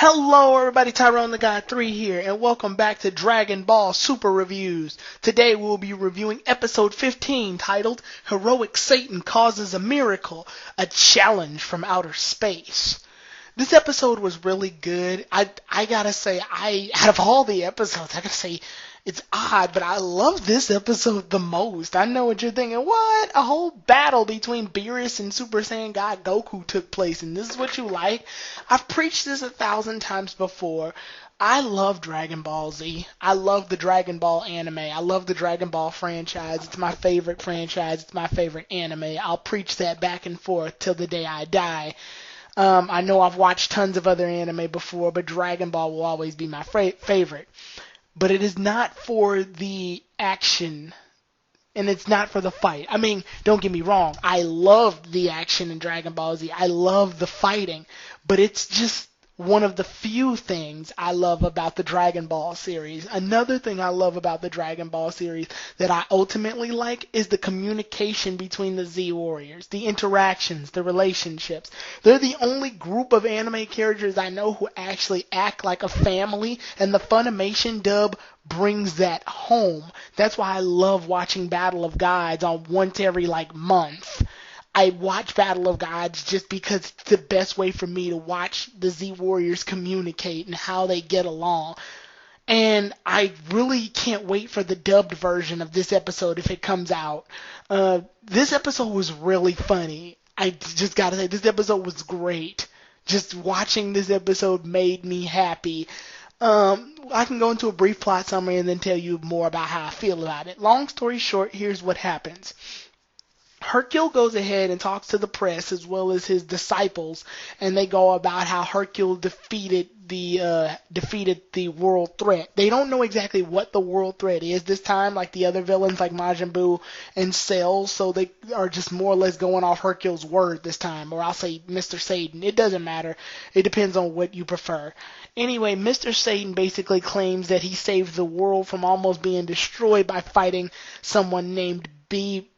Hello everybody, Tyrone the God 3 here, and welcome back to Dragon Ball Super Reviews. Today we'll be reviewing episode 15 titled Heroic Satan Causes a Miracle, a Challenge from Outer Space. This episode was really good. I gotta say, out of all the episodes, I gotta say, it's odd, but I love this episode the most. I know what you're thinking. What? A whole battle between Beerus and Super Saiyan God Goku took place, and this is what you like? I've preached this 1,000 times before. I love Dragon Ball Z. I love the Dragon Ball anime. I love the Dragon Ball franchise. It's my favorite franchise. It's my favorite anime. I'll preach that back and forth till the day I die. I know I've watched tons of other anime before, but Dragon Ball will always be my favorite. But it is not for the action, and it's not for the fight. I mean, don't get me wrong. I love the action in Dragon Ball Z. I love the fighting, but it's just one of the few things I love about the Dragon Ball series. Another thing I love about the Dragon Ball series that I ultimately like is the communication between the Z Warriors, the interactions, the relationships. They're the only group of anime characters I know who actually act like a family, and the Funimation dub brings that home. That's why I love watching Battle of Gods on once every month. I watch Battle of Gods just because it's the best way for me to watch the Z Warriors communicate and how they get along. And I really can't wait for the dubbed version of this episode if it comes out. This episode was really funny. I just gotta say, this episode was great. Just watching this episode made me happy. I can go into a brief plot summary and then tell you more about how I feel about it. Long story short, here's what happens. Hercule goes ahead and talks to the press as well as his disciples, and they go about how Hercule defeated the world threat. They don't know exactly what the world threat is this time, like the other villains like Majin Buu and Cell, so they are just more or less going off Hercule's word this time, or I'll say Mr. Satan. It doesn't matter. It depends on what you prefer. Anyway, Mr. Satan basically claims that he saved the world from almost being destroyed by fighting someone named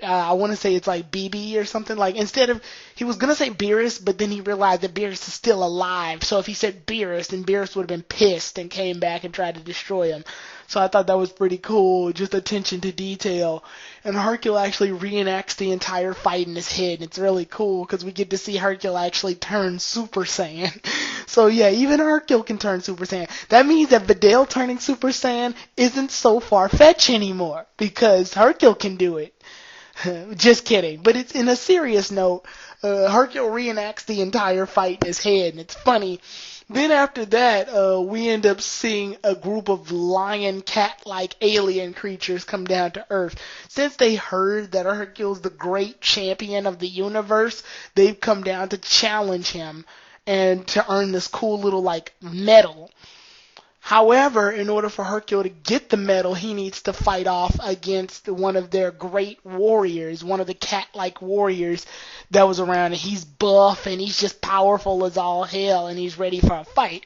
I want to say it's like BB or something. Instead of, he was going to say Beerus, but then he realized that Beerus is still alive. So if he said Beerus, then Beerus would have been pissed and came back and tried to destroy him. So I thought that was pretty cool, just attention to detail. And Hercule actually reenacts the entire fight in his head. And it's really cool because we get to see Hercule actually turn Super Saiyan. So yeah, even Hercule can turn Super Saiyan. That means that Videl turning Super Saiyan isn't so far-fetched anymore because Hercule can do it. Just kidding. But it's in a serious note. Hercule reenacts the entire fight in his head, and it's funny. Then after that, we end up seeing a group of lion cat-like alien creatures come down to Earth. Since they heard that Hercule's the great champion of the universe, they've come down to challenge him and to earn this cool little medal. However, in order for Hercule to get the medal, he needs to fight off against one of their great warriors, one of the cat-like warriors that was around. And he's buff and he's just powerful as all hell, and he's ready for a fight.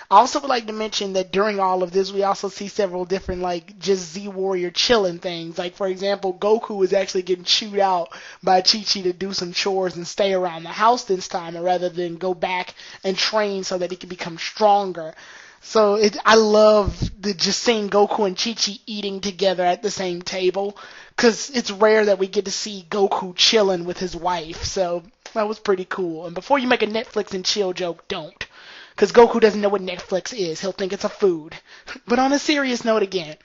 I also would like to mention that during all of this, we also see several different, just Z-Warrior chilling things. For example, Goku is actually getting chewed out by Chi-Chi to do some chores and stay around the house this time, rather than go back and train so that he can become stronger. So I love just seeing Goku and Chi-Chi eating together at the same table, because it's rare that we get to see Goku chilling with his wife. So that was pretty cool. And before you make a Netflix and chill joke, don't. Because Goku doesn't know what Netflix is. He'll think it's a food. But on a serious note again.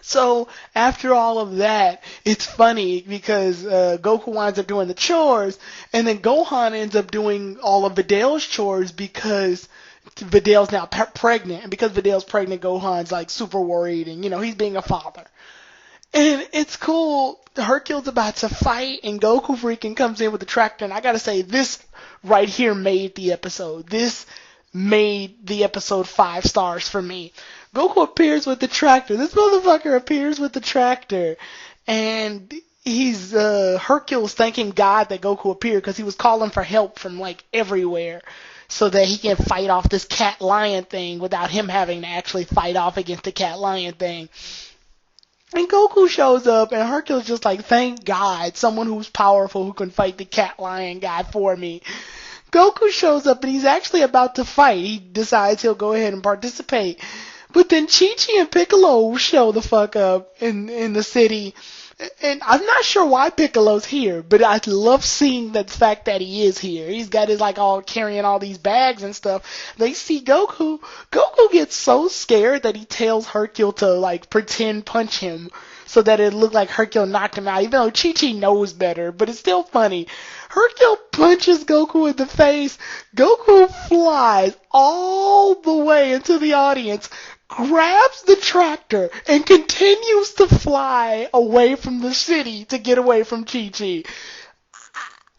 So after all of that, it's funny because Goku winds up doing the chores, and then Gohan ends up doing all of Videl's chores because Videl's now pregnant, and because Videl's pregnant, Gohan's super worried, and he's being a father. And it's cool. Hercule's about to fight, and Goku freaking comes in with the tractor, and I gotta say, this right here made the episode. This made the episode 5 stars for me. Goku appears with the tractor. This motherfucker appears with the tractor, and he's Hercule's thanking God that Goku appeared because he was calling for help from everywhere, so that he can fight off this cat-lion thing without him having to actually fight off against the cat-lion thing. And Goku shows up, and Hercule's just thank God, someone who's powerful who can fight the cat-lion guy for me. Goku shows up and he's actually about to fight. He decides he'll go ahead and participate. But then Chi-Chi and Piccolo show the fuck up in the city. And I'm not sure why Piccolo's here, but I love seeing the fact that he is here. He's got his all carrying all these bags and stuff. They see Goku. Goku gets so scared that he tells Hercule to pretend punch him so that it looked like Hercule knocked him out, even though Chi-Chi knows better, but it's still funny. Hercule punches Goku in the face. Goku flies all the way into the audience, grabs the tractor, and continues to fly away from the city to get away from Chi-Chi.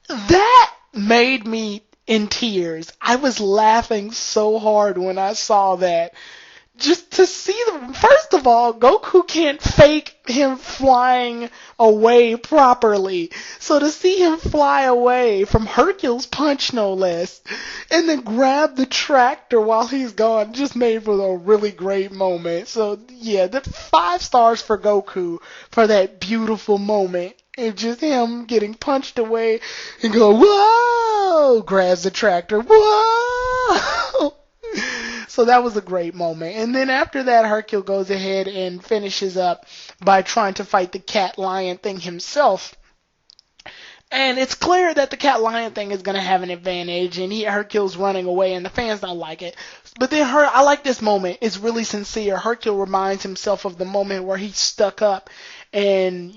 That made me in tears. I was laughing so hard when I saw that. Just to see them, first of all, Goku can't fake him flying away properly. So to see him fly away from Hercule's punch, no less, and then grab the tractor while he's gone, just made for a really great moment. So yeah, the 5 stars for Goku for that beautiful moment. And just him getting punched away and go, whoa, grabs the tractor, whoa. So that was a great moment. And then after that, Hercule goes ahead and finishes up by trying to fight the cat-lion thing himself. And it's clear that the cat-lion thing is going to have an advantage, and Hercule's running away, and the fans don't like it. But then I like this moment. It's really sincere. Hercule reminds himself of the moment where he stuck up and,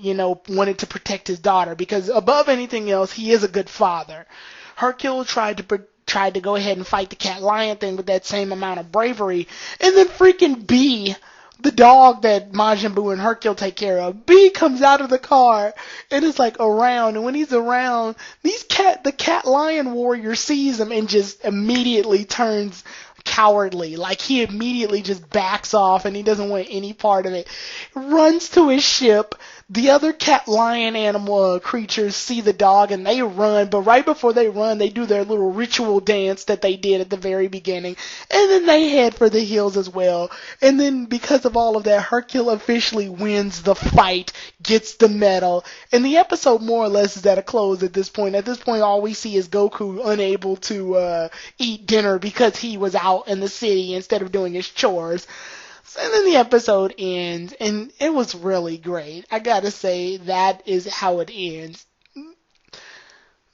wanted to protect his daughter, because above anything else, he is a good father. Hercule tried to go ahead and fight the cat-lion thing with that same amount of bravery, and then freaking B, the dog that Majin Buu and Hercule take care of, B comes out of the car and is around, and when he's around, the cat-lion warrior sees him and just immediately turns cowardly. He immediately just backs off and he doesn't want any part of it. Runs to his ship. The other cat-lion animal creatures see the dog and they run, but right before they run, they do their little ritual dance that they did at the very beginning, and then they head for the hills as well. And then because of all of that, Hercule officially wins the fight, gets the medal, and the episode more or less is at a close at this point. At this point, all we see is Goku unable to eat dinner because he was out in the city instead of doing his chores. And then the episode ends, and it was really great. I gotta say, that is how it ends.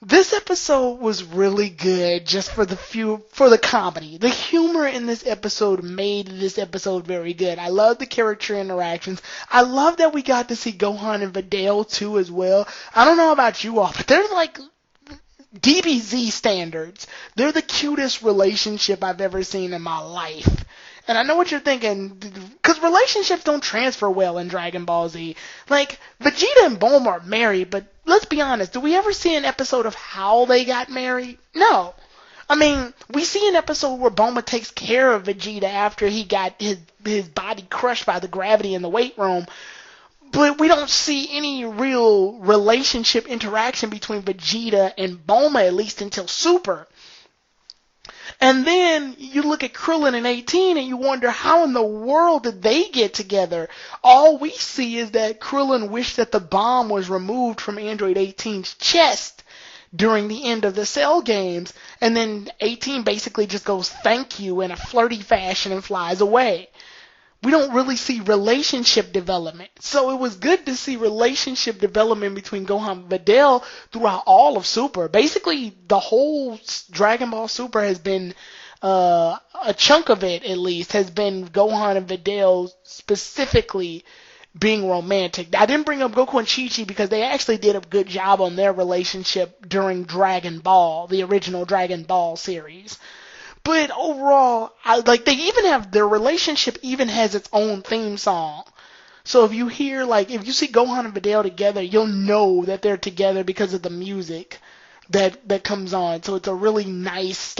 This episode was really good just for the comedy. The humor in this episode made this episode very good. I love the character interactions. I love that we got to see Gohan and Videl too as well. I don't know about you all, but they're DBZ standards. They're the cutest relationship I've ever seen in my life. And I know what you're thinking, because relationships don't transfer well in Dragon Ball Z. Vegeta and Bulma are married, but let's be honest, do we ever see an episode of how they got married? No. I mean, we see an episode where Bulma takes care of Vegeta after he got his body crushed by the gravity in the weight room, but we don't see any real relationship interaction between Vegeta and Bulma, at least until Super. And then you look at Krillin and 18 and you wonder how in the world did they get together? All we see is that Krillin wished that the bomb was removed from Android 18's chest during the end of the Cell games, and then 18 basically just goes thank you in a flirty fashion and flies away. We don't really see relationship development. So it was good to see relationship development between Gohan and Videl throughout all of Super. Basically, the whole Dragon Ball Super has been, a chunk of it at least, has been Gohan and Videl specifically being romantic. I didn't bring up Goku and Chi-Chi because they actually did a good job on their relationship during Dragon Ball, the original Dragon Ball series. But overall, they even have, their relationship even has its own theme song. So if you hear, if you see Gohan and Videl together, you'll know that they're together because of the music that comes on. So it's a really nice,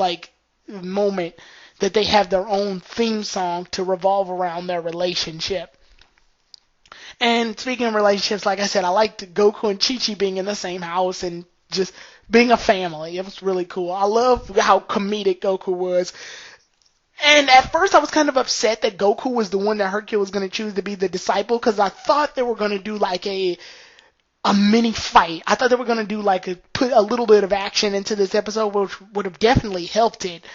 moment that they have their own theme song to revolve around their relationship. And speaking of relationships, like I said, I liked Goku and Chi-Chi being in the same house and just being a family. It was really cool. I love how comedic Goku was. And at first I was kind of upset that Goku was the one that Hercule was going to choose to be the disciple, because I thought they were going to do a mini fight. I thought they were gonna do like put a little bit of action into this episode, which would have definitely helped it.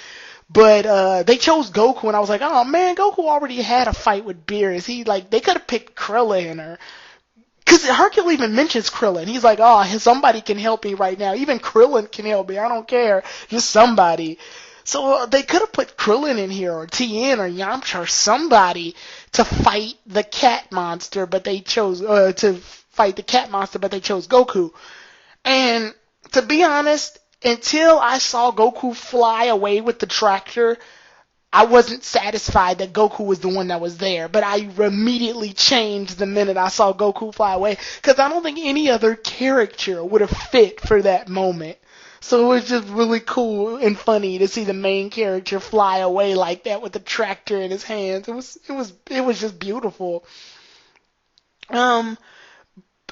But they chose Goku, and I was like, oh man, Goku already had a fight with Beerus. They could have picked Krillin, or because Hercule even mentions Krillin. He's like, oh, somebody can help me right now. Even Krillin can help me. I don't care, just somebody. So they could have put Krillin in here, or Tien, or Yamcha, or somebody to fight the cat monster, but they chose Goku. And to be honest, until I saw Goku fly away with the tractor, I wasn't satisfied that Goku was the one that was there. But I immediately changed the minute I saw Goku fly away, because I don't think any other character would have fit for that moment. So it was just really cool and funny to see the main character fly away like that with the tractor in his hands. It was just beautiful.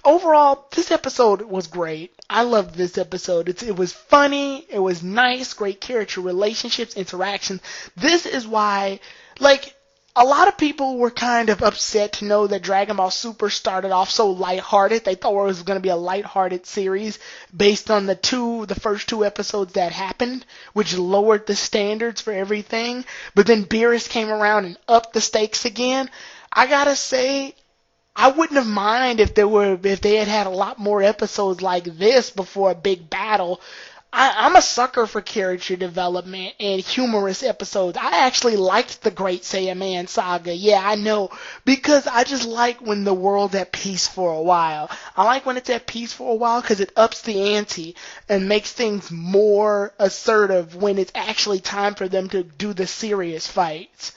Overall, this episode was great. I loved this episode. It was funny. It was nice. Great character relationships, interactions. This is why, like, a lot of people were kind of upset to know that Dragon Ball Super started off so lighthearted. They thought it was going to be a lighthearted series based on the first two episodes that happened, which lowered the standards for everything. But then Beerus came around and upped the stakes again. I gotta say, I wouldn't have minded if they had a lot more episodes like this before a big battle. I'm a sucker for character development and humorous episodes. I actually liked the Great Saiyaman saga. Yeah, I know, because I just like when the world's at peace for a while. I like when it's at peace for a while because it ups the ante and makes things more assertive when it's actually time for them to do the serious fights.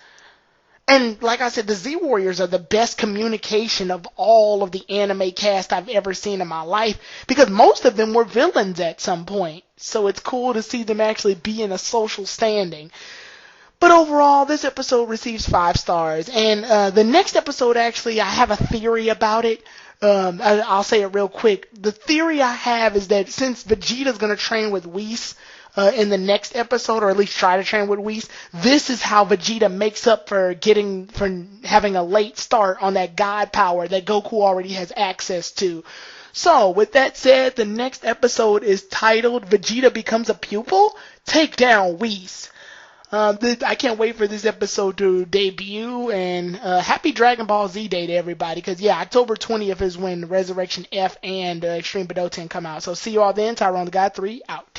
And like I said, the Z Warriors are the best communication of all of the anime cast I've ever seen in my life, because most of them were villains at some point. So it's cool to see them actually be in a social standing. But overall, this episode receives 5 stars. And the next episode, actually, I have a theory about it. I'll say it real quick. The theory I have is that since Vegeta's going to train with Whis in the next episode, or at least try to train with Whis, this is how Vegeta makes up for having a late start on that God power that Goku already has access to. So, with that said, the next episode is titled Vegeta Becomes a Pupil? Take Down Whis. I can't wait for this episode to debut, and happy Dragon Ball Z Day to everybody, because yeah, October 20th is when Resurrection F and Extreme Budoten come out. So see you all then. Tyrone the God 3 out.